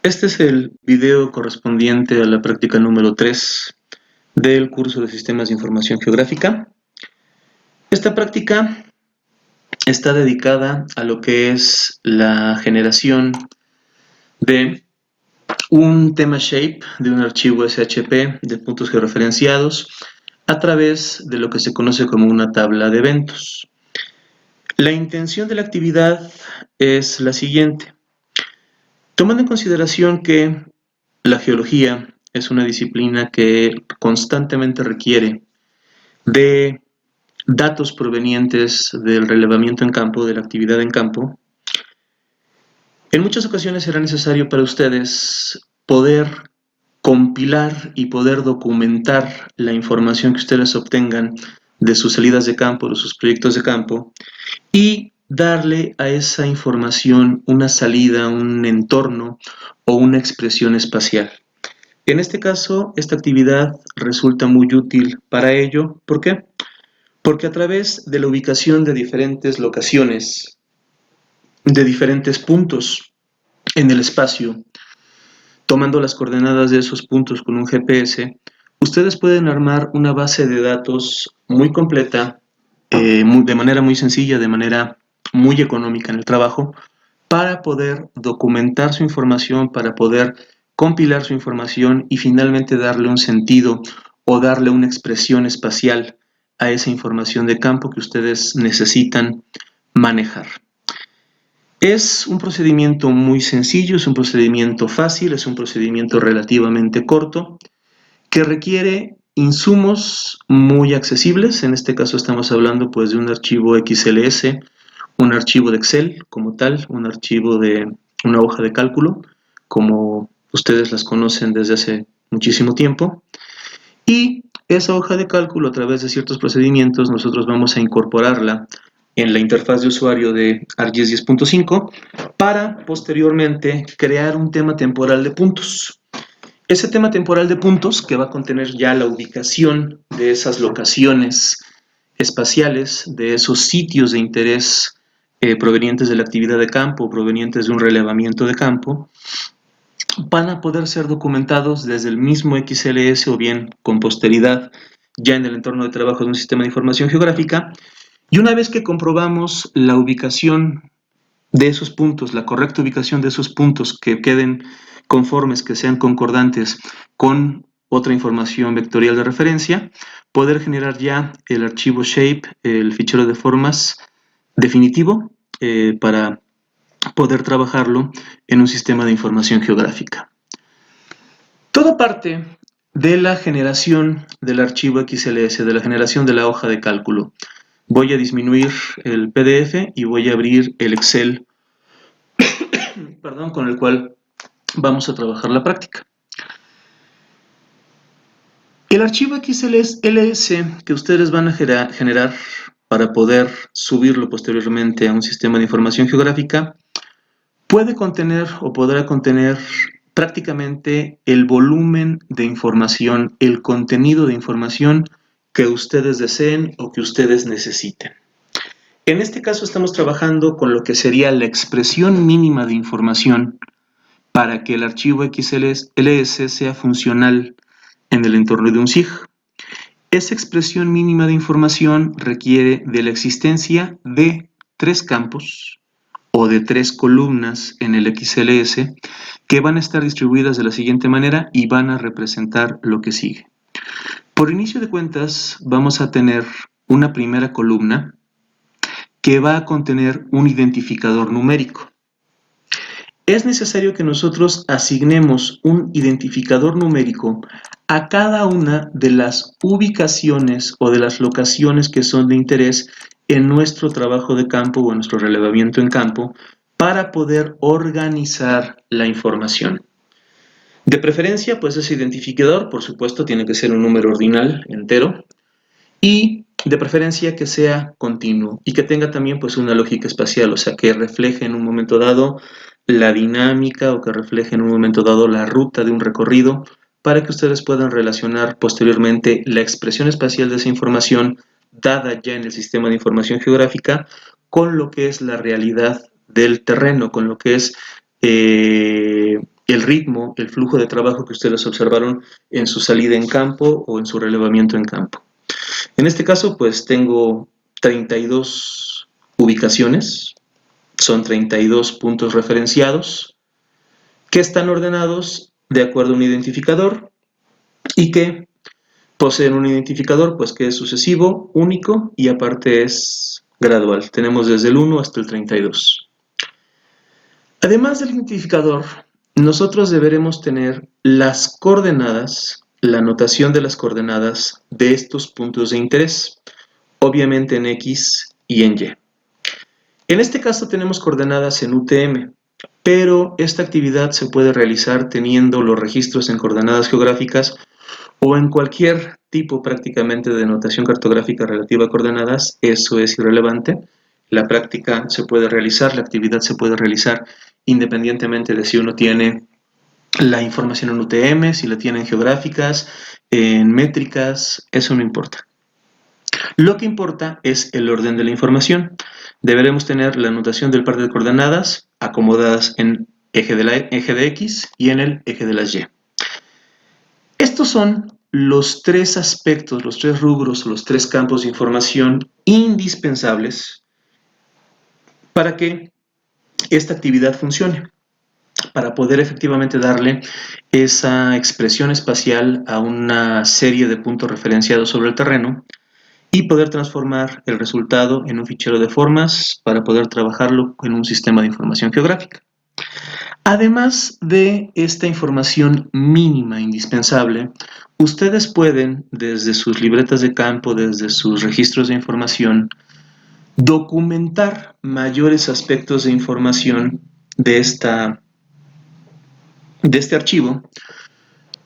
Este es el video correspondiente a la práctica número 3 del curso de Sistemas de Información Geográfica. Esta práctica está dedicada a lo que es la generación de un tema shape de un archivo SHP de puntos georreferenciados a través de lo que se conoce como una tabla de eventos. La intención de la actividad es la siguiente. Tomando en consideración que la geología es una disciplina que constantemente requiere de datos provenientes del relevamiento en campo, de la actividad en campo, en muchas ocasiones será necesario para ustedes poder compilar y poder documentar la información que ustedes obtengan de sus salidas de campo, de sus proyectos de campo, y darle a esa información una salida, un entorno o una expresión espacial. En este caso, esta actividad resulta muy útil para ello. ¿Por qué? Porque a través de la ubicación de diferentes locaciones, de diferentes puntos en el espacio, tomando las coordenadas de esos puntos con un GPS, ustedes pueden armar una base de datos muy completa, de manera muy sencilla, de manera muy económica en el trabajo, para poder documentar su información, para poder compilar su información y finalmente darle un sentido o darle una expresión espacial a esa información de campo que ustedes necesitan manejar. Es un procedimiento muy sencillo, es un procedimiento fácil, es un procedimiento relativamente corto, que requiere insumos muy accesibles. En este caso estamos hablando pues de un archivo XLS, un archivo de Excel como tal, un archivo de una hoja de cálculo, como ustedes las conocen desde hace muchísimo tiempo. Y esa hoja de cálculo, a través de ciertos procedimientos, nosotros vamos a incorporarla en la interfaz de usuario de ArcGIS 10.5 para posteriormente crear un tema temporal de puntos. Ese tema temporal de puntos, que va a contener ya la ubicación de esas locaciones espaciales, de esos sitios de interés provenientes de la actividad de campo, provenientes de un relevamiento de campo, van a poder ser documentados desde el mismo XLS o bien con posteridad ya en el entorno de trabajo de un sistema de información geográfica. Y una vez que comprobamos la ubicación de esos puntos, la correcta ubicación de esos puntos que queden conformes, que sean concordantes con otra información vectorial de referencia, poder generar ya el archivo shape, el fichero de formas definitivo para poder trabajarlo en un sistema de información geográfica. Todo parte de la generación del archivo XLS, de la generación de la hoja de cálculo. Voy a disminuir el PDF y voy a abrir el Excel con el cual vamos a trabajar la práctica. El archivo XLS que ustedes van a generar para poder subirlo posteriormente a un sistema de información geográfica puede contener o podrá contener prácticamente el volumen de información, el contenido de información que ustedes deseen o que ustedes necesiten. En este caso estamos trabajando con lo que sería la expresión mínima de información para que el archivo XLS sea funcional en el entorno de un SIG. Esa expresión mínima de información requiere de la existencia de 3 campos o de 3 columnas en el XLS que van a estar distribuidas de la siguiente manera y van a representar lo que sigue. Por inicio de cuentas vamos a tener una primera columna que va a contener un identificador numérico. Es necesario que nosotros asignemos un identificador numérico a cada una de las ubicaciones o de las locaciones que son de interés en nuestro trabajo de campo o en nuestro relevamiento en campo para poder organizar la información. De preferencia, pues ese identificador, por supuesto, tiene que ser un número ordinal entero y de preferencia que sea continuo y que tenga también pues una lógica espacial, o sea, que refleje en un momento dado la dinámica o que refleje en un momento dado la ruta de un recorrido para que ustedes puedan relacionar posteriormente la expresión espacial de esa información dada ya en el sistema de información geográfica con lo que es la realidad del terreno, con lo que es el ritmo, el flujo de trabajo que ustedes observaron en su salida en campo o en su relevamiento en campo. En este caso, pues tengo 32 ubicaciones, son 32 puntos referenciados que están ordenados de acuerdo a un identificador y que poseen un identificador pues que es sucesivo, único y aparte es gradual. Tenemos desde el 1 hasta el 32. Además del identificador, nosotros deberemos tener las coordenadas, la notación de las coordenadas de estos puntos de interés, obviamente en X y en Y. En este caso tenemos coordenadas en UTM, pero esta actividad se puede realizar teniendo los registros en coordenadas geográficas o en cualquier tipo prácticamente de notación cartográfica relativa a coordenadas. Eso es irrelevante. La práctica se puede realizar, la actividad se puede realizar independientemente de si uno tiene la información en UTM, si la tiene en geográficas, en métricas, eso no importa. Lo que importa es el orden de la información. Deberemos tener la notación del par de coordenadas acomodadas en eje de X y en el eje de las Y. Estos son los tres aspectos, los tres rubros, los tres campos de información indispensables para que esta actividad funcione, para poder efectivamente darle esa expresión espacial a una serie de puntos referenciados sobre el terreno y poder transformar el resultado en un fichero de formas para poder trabajarlo en un sistema de información geográfica. Además de esta información mínima indispensable, ustedes pueden, desde sus libretas de campo, desde sus registros de información, documentar mayores aspectos de información de este archivo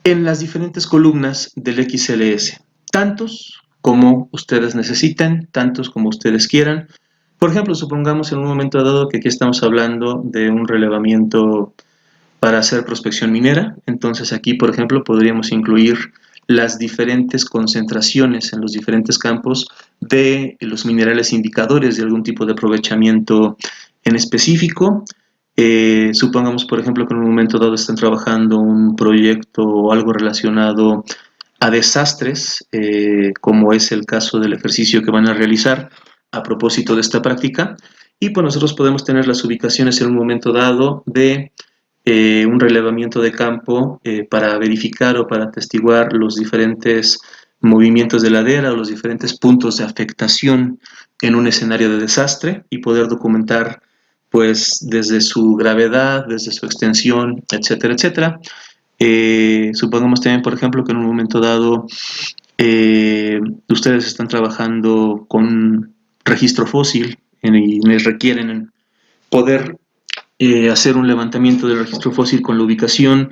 en las diferentes columnas del XLS, tantos como ustedes necesiten, tantos como ustedes quieran. Por ejemplo, supongamos en un momento dado que aquí estamos hablando de un relevamiento para hacer prospección minera. Entonces aquí, por ejemplo, podríamos incluir las diferentes concentraciones en los diferentes campos de los minerales indicadores de algún tipo de aprovechamiento en específico. Supongamos, por ejemplo, que en un momento dado están trabajando un proyecto o algo relacionado a desastres, como es el caso del ejercicio que van a realizar a propósito de esta práctica, y pues nosotros podemos tener las ubicaciones en un momento dado de un relevamiento de campo para verificar o para atestiguar los diferentes movimientos de ladera o los diferentes puntos de afectación en un escenario de desastre y poder documentar pues desde su gravedad, desde su extensión, etcétera, etcétera. Supongamos también, por ejemplo, que en un momento dado ustedes están trabajando con registro fósil y les requieren poder hacer un levantamiento del registro fósil con la ubicación,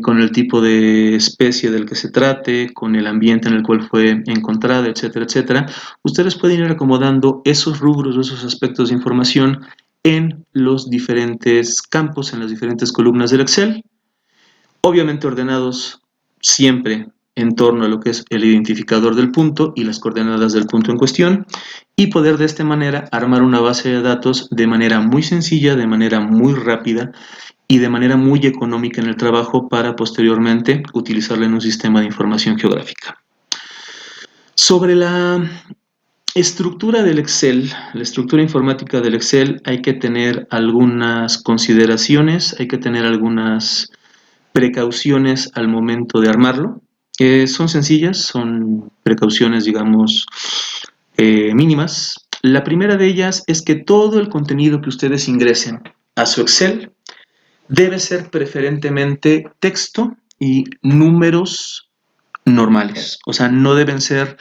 con el tipo de especie del que se trate, con el ambiente en el cual fue encontrada, etcétera, etcétera. Ustedes pueden ir acomodando esos rubros, esos aspectos de información en los diferentes campos, en las diferentes columnas del Excel, obviamente ordenados siempre en torno a lo que es el identificador del punto y las coordenadas del punto en cuestión, y poder de esta manera armar una base de datos de manera muy sencilla, de manera muy rápida y de manera muy económica en el trabajo para posteriormente utilizarla en un sistema de información geográfica. Sobre la estructura del Excel, la estructura informática del Excel, hay que tener algunas consideraciones, hay que tener algunas precauciones al momento de armarlo. Son sencillas, son precauciones, digamos, mínimas. La primera de ellas es que todo el contenido que ustedes ingresen a su Excel debe ser preferentemente texto y números normales. O sea, no deben ser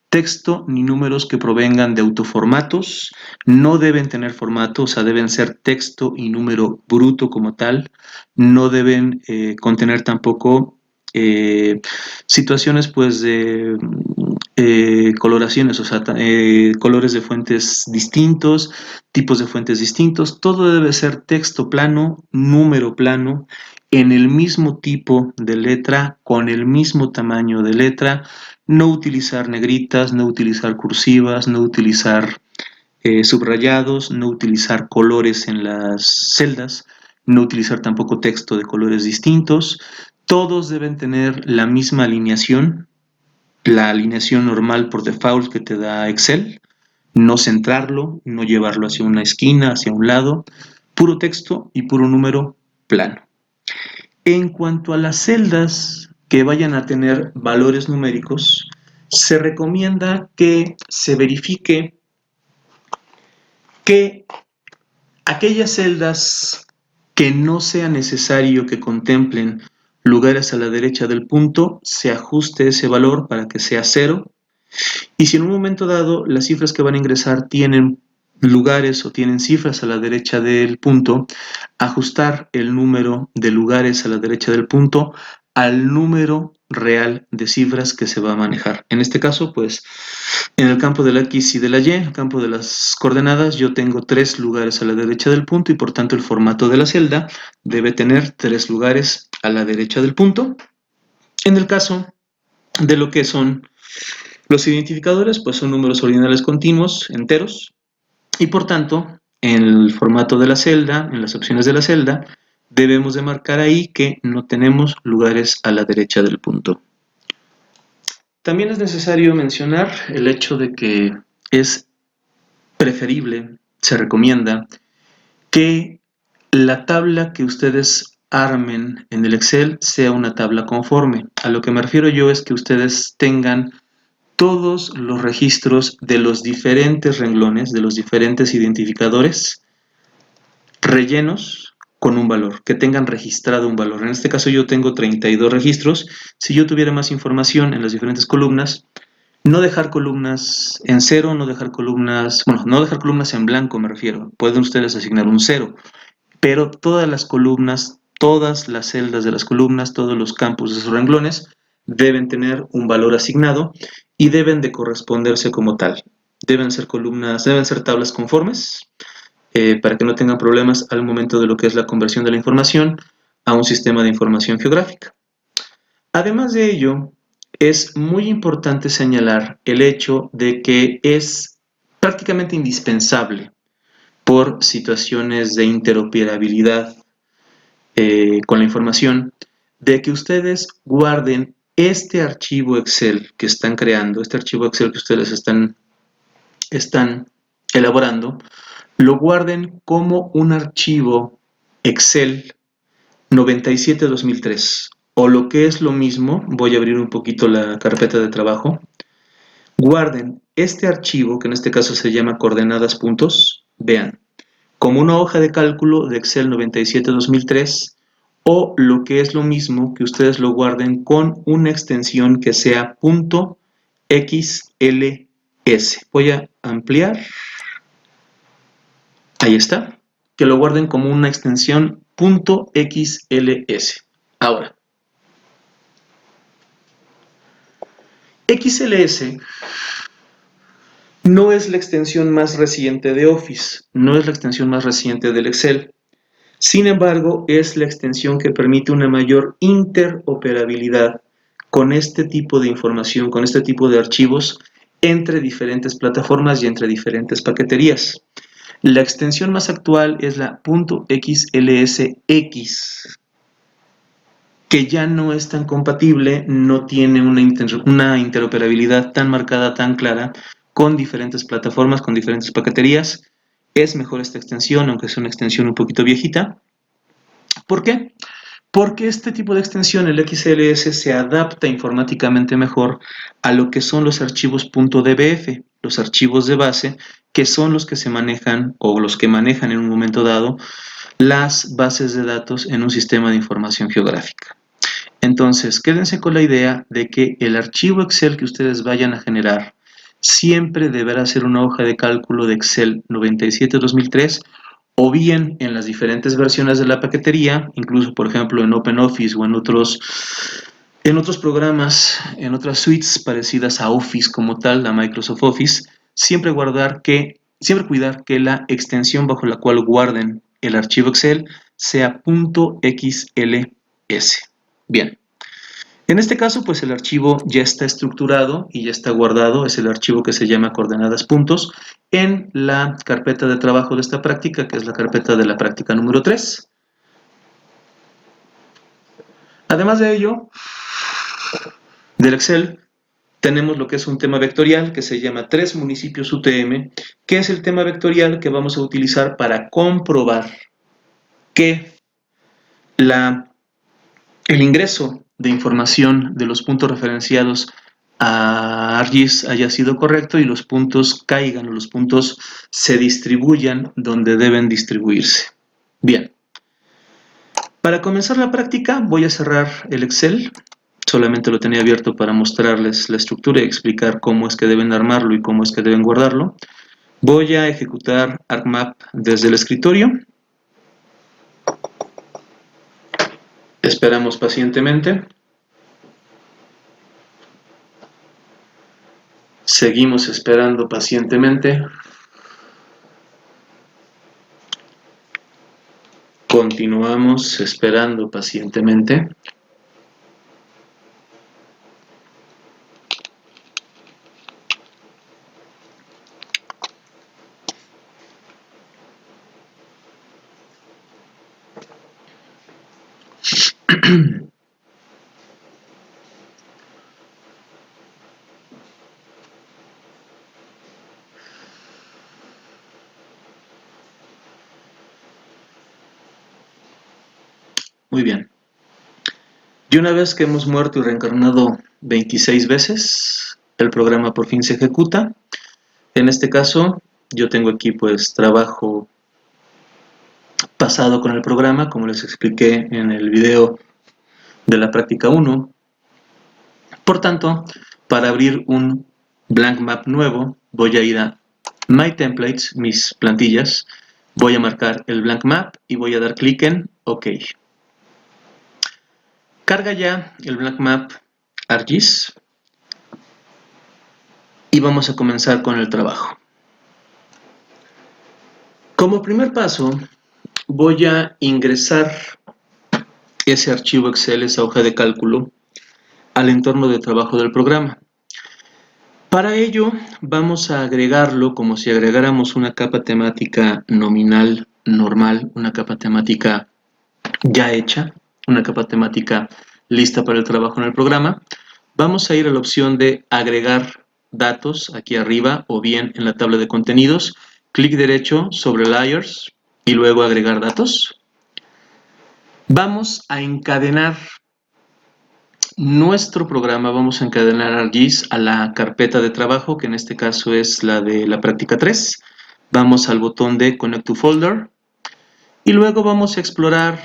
texto ni números que provengan de autoformatos, no deben tener formato, o sea, deben ser texto y número bruto como tal, no deben contener tampoco situaciones pues de coloraciones, o sea, colores de fuentes distintos, tipos de fuentes distintos, todo debe ser texto plano, número plano, en el mismo tipo de letra, con el mismo tamaño de letra, no utilizar negritas, no utilizar cursivas, no utilizar subrayados, no utilizar colores en las celdas, no utilizar tampoco texto de colores distintos. Todos deben tener la misma alineación, la alineación normal por default que te da Excel. No centrarlo, no llevarlo hacia una esquina, hacia un lado. Puro texto y puro número plano. En cuanto a las celdas que vayan a tener valores numéricos, se recomienda que se verifique que aquellas celdas que no sea necesario que contemplen lugares a la derecha del punto, se ajuste ese valor para que sea 0. Y si en un momento dado las cifras que van a ingresar tienen lugares o tienen cifras a la derecha del punto, ajustar el número de lugares a la derecha del punto al número real de cifras que se va a manejar. En este caso, pues, en el campo de la X y de la Y, en el campo de las coordenadas, yo tengo 3 lugares a la derecha del punto y por tanto el formato de la celda debe tener 3 lugares a la derecha del punto. En el caso de lo que son los identificadores, pues son números ordinales continuos, enteros, y por tanto, en el formato de la celda, en las opciones de la celda, debemos de marcar ahí que no tenemos lugares a la derecha del punto. También es necesario mencionar el hecho de que es preferible, se recomienda, que la tabla que ustedes armen en el Excel sea una tabla conforme. A lo que me refiero yo es que ustedes tengan todos los registros de los diferentes renglones, de los diferentes identificadores, rellenos con un valor, que tengan registrado un valor. En este caso yo tengo 32 registros. Si yo tuviera más información en las diferentes columnas, no dejar columnas en 0, no dejar columnas en blanco me refiero. Pueden ustedes asignar un 0, pero todas las columnas, todas las celdas de las columnas, todos los campos de sus renglones deben tener un valor asignado y deben de corresponderse como tal. Deben ser columnas, deben ser tablas conformes para que no tengan problemas al momento de lo que es la conversión de la información a un sistema de información geográfica. Además de ello, es muy importante señalar el hecho de que es prácticamente indispensable por situaciones de interoperabilidad con la información, de que ustedes guarden este archivo Excel que están creando, este archivo Excel que ustedes están elaborando, lo guarden como un archivo Excel 97-2003, o lo que es lo mismo, voy a abrir un poquito la carpeta de trabajo, guarden este archivo, que en este caso se llama coordenadas puntos, vean, como una hoja de cálculo de Excel 97-2003, o lo que es lo mismo, que ustedes lo guarden con una extensión que sea .xls. Voy a ampliar. Ahí está. Que lo guarden como una extensión .xls. Ahora, XLS no es la extensión más reciente de Office, no es la extensión más reciente del Excel. Sin embargo, es la extensión que permite una mayor interoperabilidad con este tipo de información, con este tipo de archivos entre diferentes plataformas y entre diferentes paqueterías. La extensión más actual es la .xlsx, que ya no es tan compatible, no tiene una interoperabilidad tan marcada, tan clara, con diferentes plataformas, con diferentes paqueterías. Es mejor esta extensión, aunque es una extensión un poquito viejita. ¿Por qué? Porque este tipo de extensión, el XLS, se adapta informáticamente mejor a lo que son los archivos .dbf, los archivos de base, que son los que se manejan o los que manejan en un momento dado las bases de datos en un sistema de información geográfica. Entonces, quédense con la idea de que el archivo Excel que ustedes vayan a generar siempre deberá ser una hoja de cálculo de Excel 97-2003 o bien en las diferentes versiones de la paquetería, incluso por ejemplo en OpenOffice o en otros programas, en otras suites parecidas a Office como tal, a Microsoft Office, siempre cuidar que la extensión bajo la cual guarden el archivo Excel sea .xls. Bien. En este caso, pues el archivo ya está estructurado y ya está guardado, es el archivo que se llama coordenadas puntos, en la carpeta de trabajo de esta práctica, que es la carpeta de la práctica número 3. Además de ello, del Excel, tenemos lo que es un tema vectorial que se llama 3 municipios UTM, que es el tema vectorial que vamos a utilizar para comprobar que el ingreso de información de los puntos referenciados a ArcGIS haya sido correcto y los puntos caigan o los puntos se distribuyan donde deben distribuirse. Bien. Para comenzar la práctica voy a cerrar el Excel. Solamente lo tenía abierto para mostrarles la estructura y explicar cómo es que deben armarlo y cómo es que deben guardarlo. Voy a ejecutar ArcMap desde el escritorio. Esperamos pacientemente. Seguimos esperando pacientemente. Continuamos esperando pacientemente. Muy bien. Y una vez que hemos muerto y reencarnado 26 veces, el programa por fin se ejecuta. En este caso, yo tengo aquí pues trabajo pasado con el programa, como les expliqué en el video de la práctica 1. Por tanto, para abrir un blank map nuevo, voy a ir a My Templates, mis plantillas, voy a marcar el blank map y voy a dar clic en OK. Carga ya el blank map ArcGIS y vamos a comenzar con el trabajo. Como primer paso, voy a ingresar ese archivo Excel, esa hoja de cálculo, al entorno de trabajo del programa. Para ello, vamos a agregarlo como si agregáramos una capa temática nominal normal, una capa temática ya hecha, una capa temática lista para el trabajo en el programa. Vamos a ir a la opción de agregar datos aquí arriba o bien en la tabla de contenidos, clic derecho sobre Layers y luego agregar datos. Vamos a encadenar nuestro programa, vamos a encadenar ArcGIS a la carpeta de trabajo, que en este caso es la de la práctica 3. Vamos al botón de Connect to Folder y luego vamos a explorar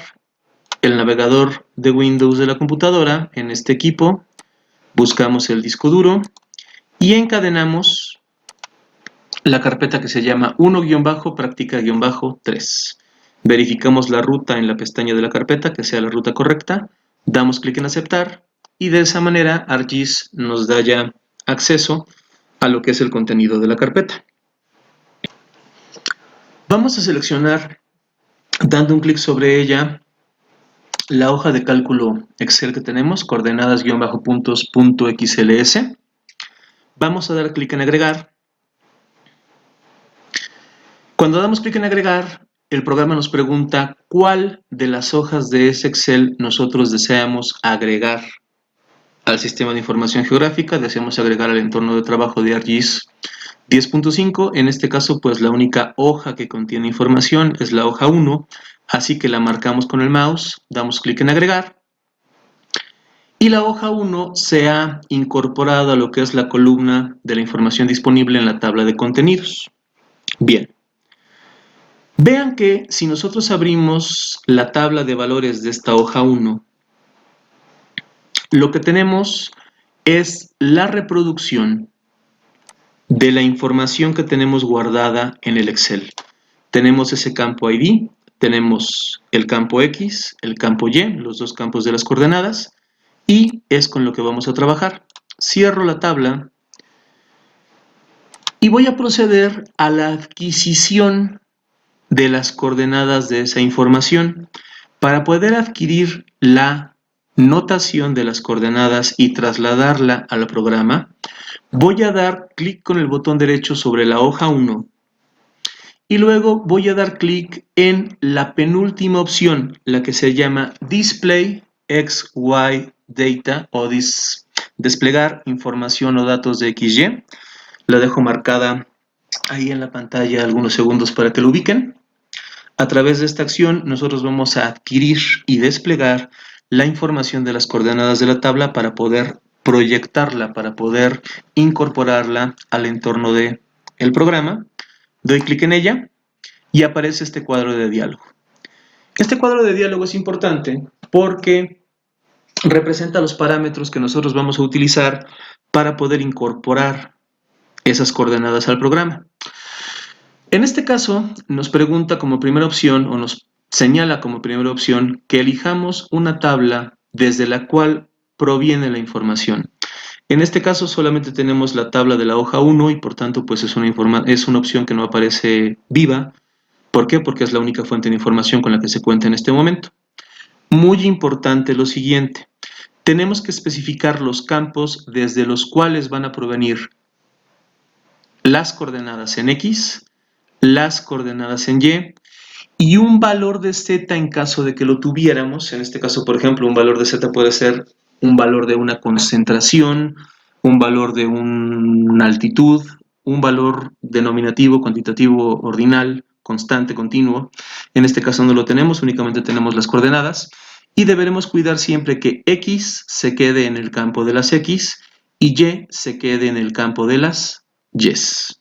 el navegador de Windows de la computadora. En este equipo buscamos el disco duro y encadenamos la carpeta que se llama 1-práctica-3. Verificamos la ruta en la pestaña de la carpeta, que sea la ruta correcta, damos clic en aceptar y de esa manera ArcGIS nos da ya acceso a lo que es el contenido de la carpeta. Vamos a seleccionar, dando un clic sobre ella, la hoja de cálculo Excel que tenemos, coordenadas-puntos.xls. Vamos a dar clic en agregar. Cuando damos clic en agregar, el programa nos pregunta cuál de las hojas de ese Excel nosotros deseamos agregar al sistema de información geográfica. Deseamos agregar al entorno de trabajo de ArcGIS 10.5. En este caso, pues la única hoja que contiene información es la hoja 1, así que la marcamos con el mouse, damos clic en agregar y la hoja 1 se ha incorporado a lo que es la columna de la información disponible en la tabla de contenidos. Bien. Vean que si nosotros abrimos la tabla de valores de esta hoja 1, lo que tenemos es la reproducción de la información que tenemos guardada en el Excel. Tenemos ese campo ID, tenemos el campo X, el campo Y, los dos campos de las coordenadas, y es con lo que vamos a trabajar. Cierro la tabla y voy a proceder a la adquisición de las coordenadas de esa información. Para poder adquirir la notación de las coordenadas y trasladarla al programa, voy a dar clic con el botón derecho sobre la hoja 1 y luego voy a dar clic en la penúltima opción, la que se llama Display X, Y, data o desplegar información o datos de XY. La dejo marcada ahí en la pantalla algunos segundos para que lo ubiquen. A través de esta acción nosotros vamos a adquirir y desplegar la información de las coordenadas de la tabla para poder proyectarla, para poder incorporarla al entorno del programa. Doy clic en ella y aparece este cuadro de diálogo. Este cuadro de diálogo es importante porque representa los parámetros que nosotros vamos a utilizar para poder incorporar esas coordenadas al programa. En este caso, nos pregunta como primera opción, o nos señala como primera opción, que elijamos una tabla desde la cual proviene la información. En este caso solamente tenemos la tabla de la hoja 1 y por tanto pues es una opción que no aparece viva. ¿Por qué? Porque es la única fuente de información con la que se cuenta en este momento. Muy importante lo siguiente, tenemos que especificar los campos desde los cuales van a provenir las coordenadas en X, las coordenadas en y un valor de Z en caso de que lo tuviéramos. En este caso, por ejemplo, un valor de Z puede ser un valor de una concentración, un valor de una altitud, un valor denominativo, cuantitativo, ordinal, constante, continuo. En este caso no lo tenemos, únicamente tenemos las coordenadas y deberemos cuidar siempre que X se quede en el campo de las X y Y se quede en el campo de las Ys.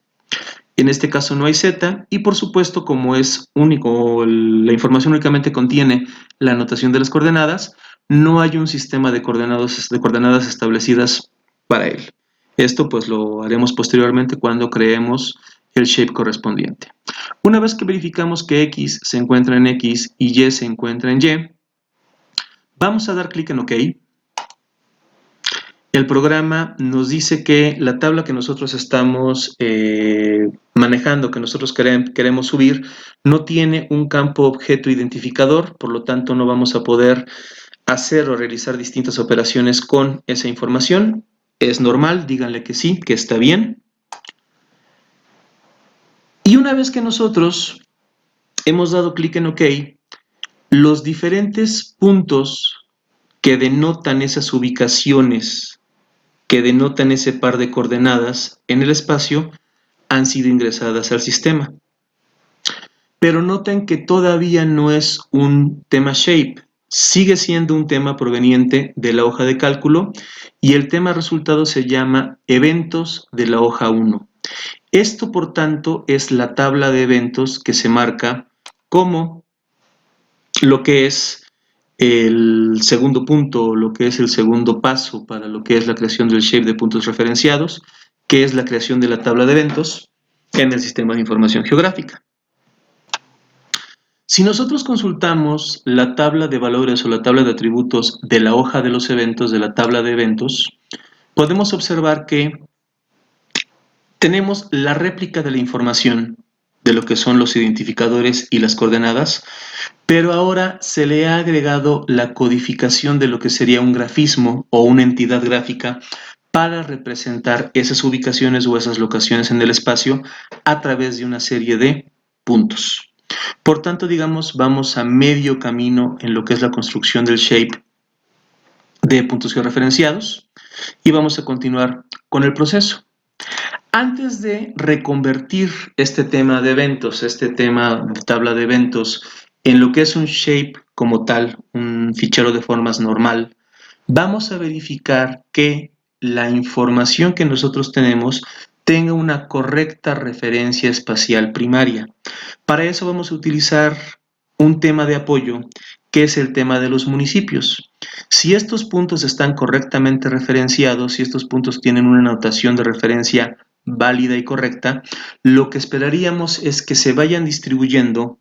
En este caso no hay Z y por supuesto como es único, la información únicamente contiene la anotación de las coordenadas, no hay un sistema de coordenadas establecidas para él. Esto pues lo haremos posteriormente cuando creemos el shape correspondiente. Una vez que verificamos que X se encuentra en X y Y se encuentra en Y, vamos a dar clic en OK. El programa nos dice que la tabla que nosotros estamos manejando, que nosotros queremos subir, no tiene un campo objeto identificador, por lo tanto no vamos a poder hacer o realizar distintas operaciones con esa información. Es normal, díganle que sí, que está bien. Y una vez que nosotros hemos dado clic en OK, los diferentes puntos que denotan esas ubicaciones, que denotan ese par de coordenadas en el espacio, han sido ingresadas al sistema. Pero noten que todavía no es un tema shape, sigue siendo un tema proveniente de la hoja de cálculo y el tema resultado se llama eventos de la hoja 1. Esto, por tanto, es la tabla de eventos que se marca como lo que es el segundo punto, lo que es el segundo paso para lo que es la creación del shape de puntos referenciados, que es la creación de la tabla de eventos en el sistema de información geográfica. Si nosotros consultamos la tabla de valores o la tabla de atributos de la hoja de los eventos, de la tabla de eventos, podemos observar que tenemos la réplica de la información de lo que son los identificadores y las coordenadas, pero ahora se le ha agregado la codificación de lo que sería un grafismo o una entidad gráfica para representar esas ubicaciones o esas locaciones en el espacio a través de una serie de puntos. Por tanto, digamos, vamos a medio camino en lo que es la construcción del shape de puntos georreferenciados y vamos a continuar con el proceso. Antes de reconvertir este tema de eventos, este tema de tabla de eventos, en lo que es un shape como tal, un fichero de formas normal, vamos a verificar que la información que nosotros tenemos tenga una correcta referencia espacial primaria. Para eso vamos a utilizar un tema de apoyo, que es el tema de los municipios. Si estos puntos están correctamente referenciados, si estos puntos tienen una notación de referencia válida y correcta, lo que esperaríamos es que se vayan distribuyendo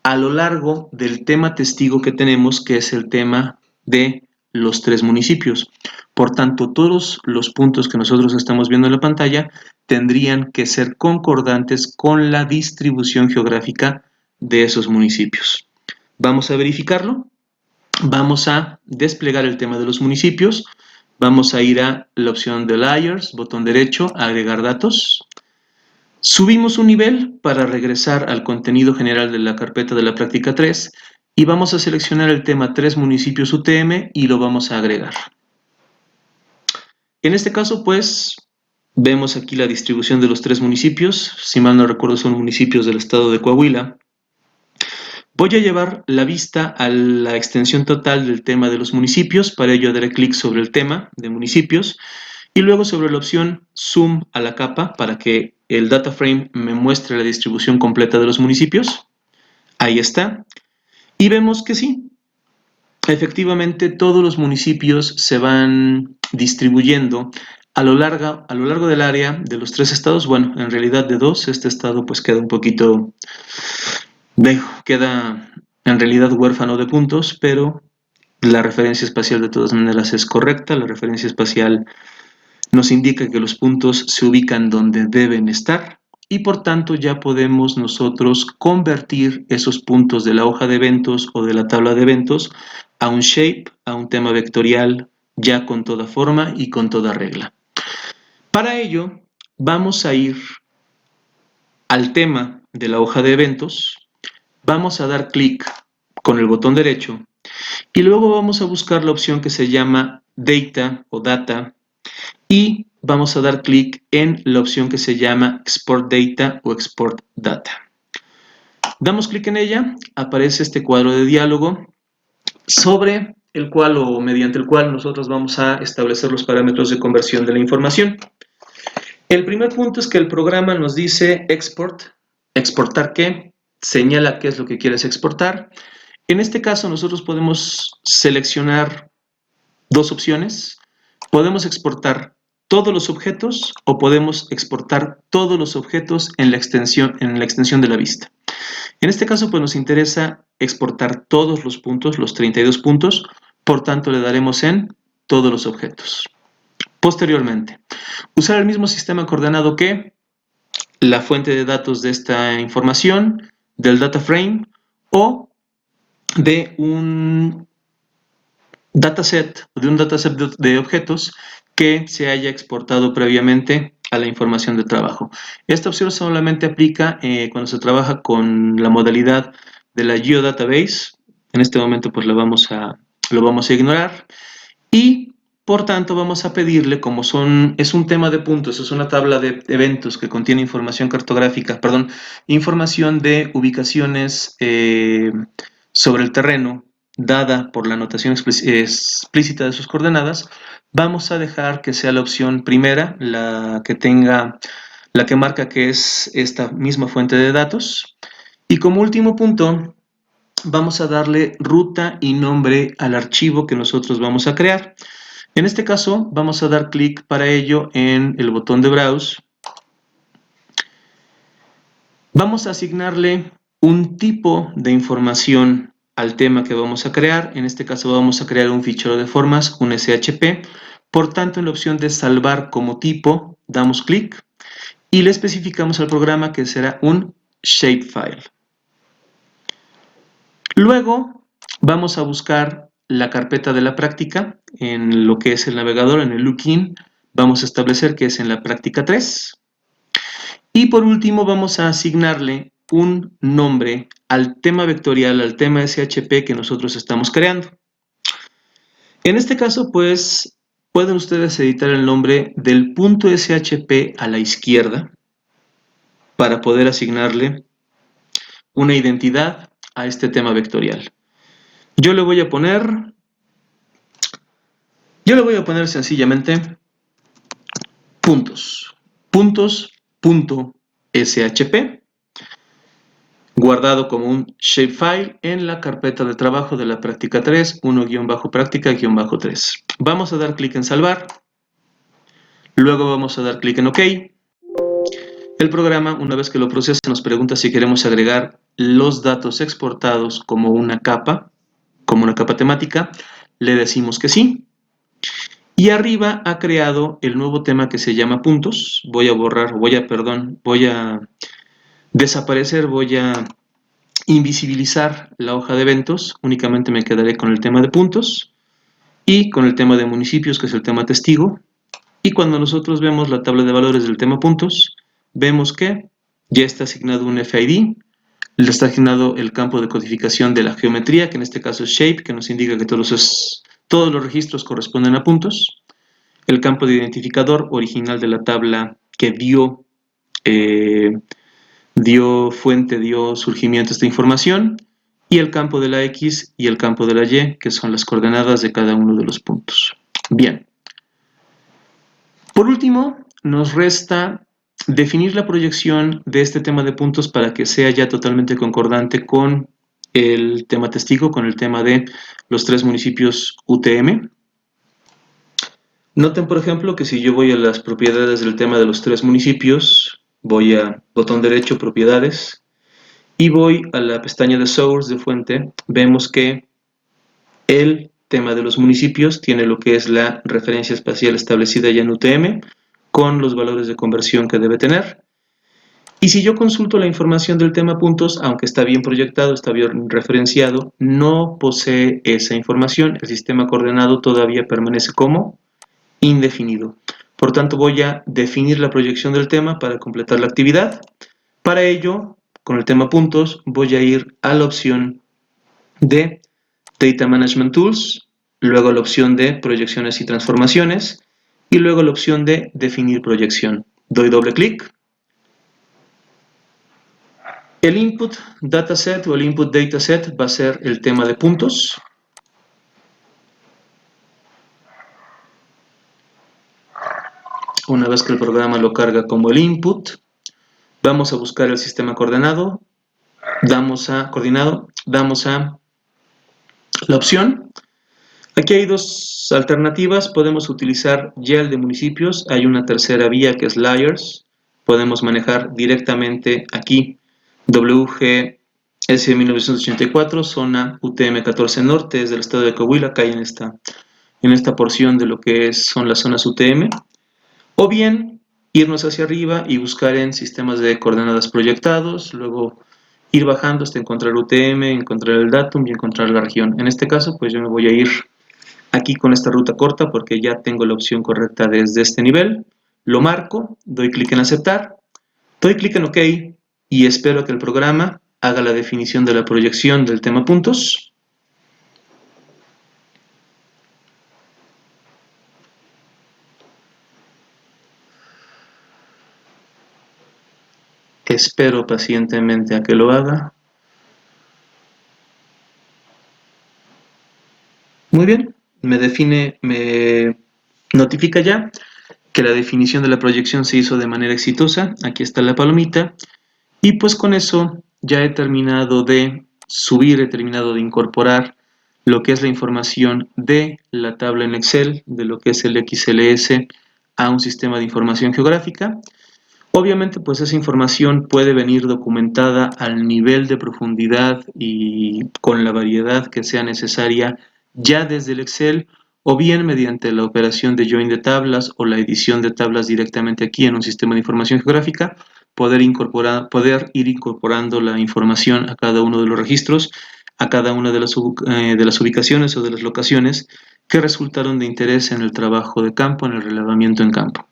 a lo largo del tema testigo que tenemos, que es el tema de los 3 municipios. Por tanto, todos los puntos que nosotros estamos viendo en la pantalla tendrían que ser concordantes con la distribución geográfica de esos municipios. Vamos a verificarlo. Vamos a desplegar el tema de los municipios. Vamos a ir a la opción de Layers, botón derecho, agregar datos. Subimos un nivel para regresar al contenido general de la carpeta de la práctica 3 y vamos a seleccionar el tema 3 municipios UTM y lo vamos a agregar. En este caso, pues, vemos aquí la distribución de los 3 municipios. Si mal no recuerdo, son municipios del estado de Coahuila. Voy a llevar la vista a la extensión total del tema de los municipios. Para ello daré clic sobre el tema de municipios y luego sobre la opción Zoom a la capa para que el data frame me muestre la distribución completa de los municipios. Ahí está. Y vemos que sí, efectivamente todos los municipios se van distribuyendo a lo largo del área de los 3 estados. Bueno, en realidad de 2, este estado pues queda un poquito... queda en realidad huérfano de puntos, pero la referencia espacial de todas maneras es correcta. La referencia espacial nos indica que los puntos se ubican donde deben estar y por tanto ya podemos nosotros convertir esos puntos de la hoja de eventos o de la tabla de eventos a un shape, a un tema vectorial ya con toda forma y con toda regla. Para ello vamos a ir al tema de la hoja de eventos, vamos a dar clic con el botón derecho y luego vamos a buscar la opción que se llama Data o Data y vamos a dar clic en la opción que se llama Export Data o Export Data. Damos clic en ella, aparece este cuadro de diálogo sobre el cual o mediante el cual nosotros vamos a establecer los parámetros de conversión de la información. El primer punto es que el programa nos dice export, exportar qué, señala qué es lo que quieres exportar. En este caso nosotros podemos seleccionar dos opciones. Podemos exportar todos los objetos o podemos exportar todos los objetos en la extensión de la vista. En este caso pues nos interesa exportar todos los puntos, los 32 puntos, por tanto le daremos en todos los objetos. Posteriormente, usar el mismo sistema coordenado que la fuente de datos de esta información, del data frame o de un dataset de objetos que se haya exportado previamente a la información de trabajo. Esta opción solamente aplica cuando se trabaja con la modalidad de la GeoDatabase. En este momento pues lo vamos a ignorar y por tanto vamos a pedirle, como es un tema de puntos, es una tabla de eventos que contiene información cartográfica, información de ubicaciones sobre el terreno, dada por la notación explícita de sus coordenadas, vamos a dejar que sea la opción primera, la que marca que es esta misma fuente de datos. Y como último punto, vamos a darle ruta y nombre al archivo que nosotros vamos a crear. En este caso, vamos a dar clic para ello en el botón de Browse. Vamos a asignarle un tipo de información al tema que vamos a crear. En este caso vamos a crear un fichero de formas, un SHP. Por tanto, en la opción de salvar como tipo, damos clic y le especificamos al programa que será un shapefile. Luego vamos a buscar la carpeta de la práctica en lo que es el navegador, en el login. Vamos a establecer que es en la práctica 3. Y por último vamos a asignarle un nombre al tema vectorial, al tema SHP que nosotros estamos creando. En este caso, pues, pueden ustedes editar el nombre del punto SHP a la izquierda para poder asignarle una identidad a este tema vectorial. Yo le voy a poner sencillamente puntos, punto SHP, guardado como un shapefile en la carpeta de trabajo de la práctica 3, 1-práctica-3. Vamos a dar clic en salvar, luego vamos a dar clic en OK. El programa, una vez que lo procesa, nos pregunta si queremos agregar los datos exportados como una capa temática. Le decimos que sí. Y arriba ha creado el nuevo tema que se llama puntos. Voy a desaparecer, voy a invisibilizar la hoja de eventos. Únicamente me quedaré con el tema de puntos y con el tema de municipios, que es el tema testigo. Y cuando nosotros vemos la tabla de valores del tema puntos, vemos que ya está asignado un FID Le está asignado el campo de codificación de la geometría, que en este caso es shape, que nos indica que todos los registros corresponden a puntos. El campo de identificador original de la tabla que dio fuente, dio surgimiento a esta información, y el campo de la X y el campo de la Y, que son las coordenadas de cada uno de los puntos. Bien. Por último, nos resta definir la proyección de este tema de puntos para que sea ya totalmente concordante con el tema testigo, con el tema de los 3 municipios UTM. Noten, por ejemplo, que si yo voy a las propiedades del tema de los 3 municipios, voy a botón derecho, propiedades, y voy a la pestaña de source, de fuente, vemos que el tema de los municipios tiene lo que es la referencia espacial establecida ya en UTM, con los valores de conversión que debe tener. Y si yo consulto la información del tema puntos, aunque está bien proyectado, está bien referenciado, no posee esa información. El sistema coordenado todavía permanece como indefinido. Por tanto, voy a definir la proyección del tema para completar la actividad. Para ello, con el tema puntos, voy a ir a la opción de Data Management Tools, luego la opción de proyecciones y transformaciones, y luego la opción de definir proyección. Doy doble clic. El input dataset o el input dataset va a ser el tema de puntos. Una vez que el programa lo carga como el input, vamos a buscar el sistema coordenado, damos a la opción. Aquí hay 2 alternativas, podemos utilizar ya el de municipios, hay una tercera vía que es layers, podemos manejar directamente aquí WGS 1984, zona UTM 14 Norte, es del estado de Coahuila, acá en esta porción de lo que son las zonas UTM, o bien irnos hacia arriba y buscar en sistemas de coordenadas proyectados, luego ir bajando hasta encontrar UTM, encontrar el datum y encontrar la región. En este caso, pues yo me voy a ir aquí con esta ruta corta porque ya tengo la opción correcta desde este nivel. Lo marco, doy clic en aceptar, doy clic en OK y espero que el programa haga la definición de la proyección del tema puntos. Espero pacientemente a que lo haga. Muy bien, me notifica ya que la definición de la proyección se hizo de manera exitosa. Aquí está la palomita. Y pues con eso ya he terminado de subir, he terminado de incorporar lo que es la información de la tabla en Excel, de lo que es el XLS a un sistema de información geográfica. Obviamente, pues esa información puede venir documentada al nivel de profundidad y con la variedad que sea necesaria ya desde el Excel, o bien mediante la operación de join de tablas o la edición de tablas directamente aquí en un sistema de información geográfica, poder ir incorporando la información a cada uno de los registros, a cada una de las ubicaciones o de las locaciones que resultaron de interés en el trabajo de campo, en el relevamiento en campo.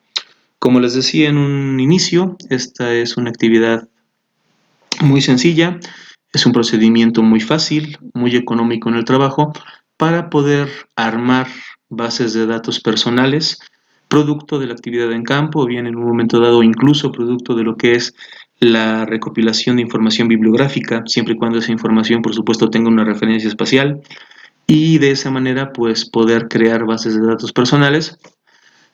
Como les decía en un inicio, esta es una actividad muy sencilla, es un procedimiento muy fácil, muy económico en el trabajo, para poder armar bases de datos personales, producto de la actividad en campo, o bien en un momento dado incluso producto de lo que es la recopilación de información bibliográfica, siempre y cuando esa información, por supuesto, tenga una referencia espacial, y de esa manera, pues, poder crear bases de datos personales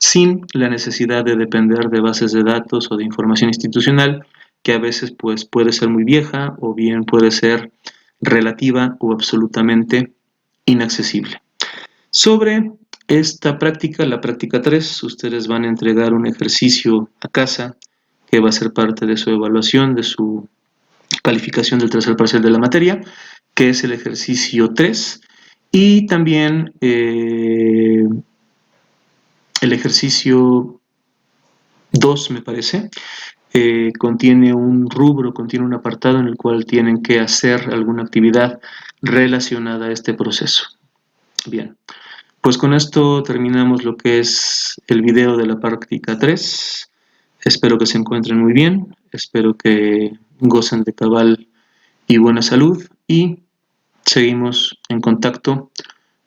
sin la necesidad de depender de bases de datos o de información institucional que a veces pues, puede ser muy vieja o bien puede ser relativa o absolutamente inaccesible. Sobre esta práctica, la práctica 3, ustedes van a entregar un ejercicio a casa que va a ser parte de su evaluación, de su calificación del tercer parcial de la materia, que es el ejercicio 3, y también el ejercicio 2, me parece, contiene un rubro, contiene un apartado en el cual tienen que hacer alguna actividad relacionada a este proceso. Bien, pues con esto terminamos lo que es el video de la práctica 3. Espero que se encuentren muy bien, espero que gocen de cabal y buena salud y seguimos en contacto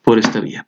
por esta vía.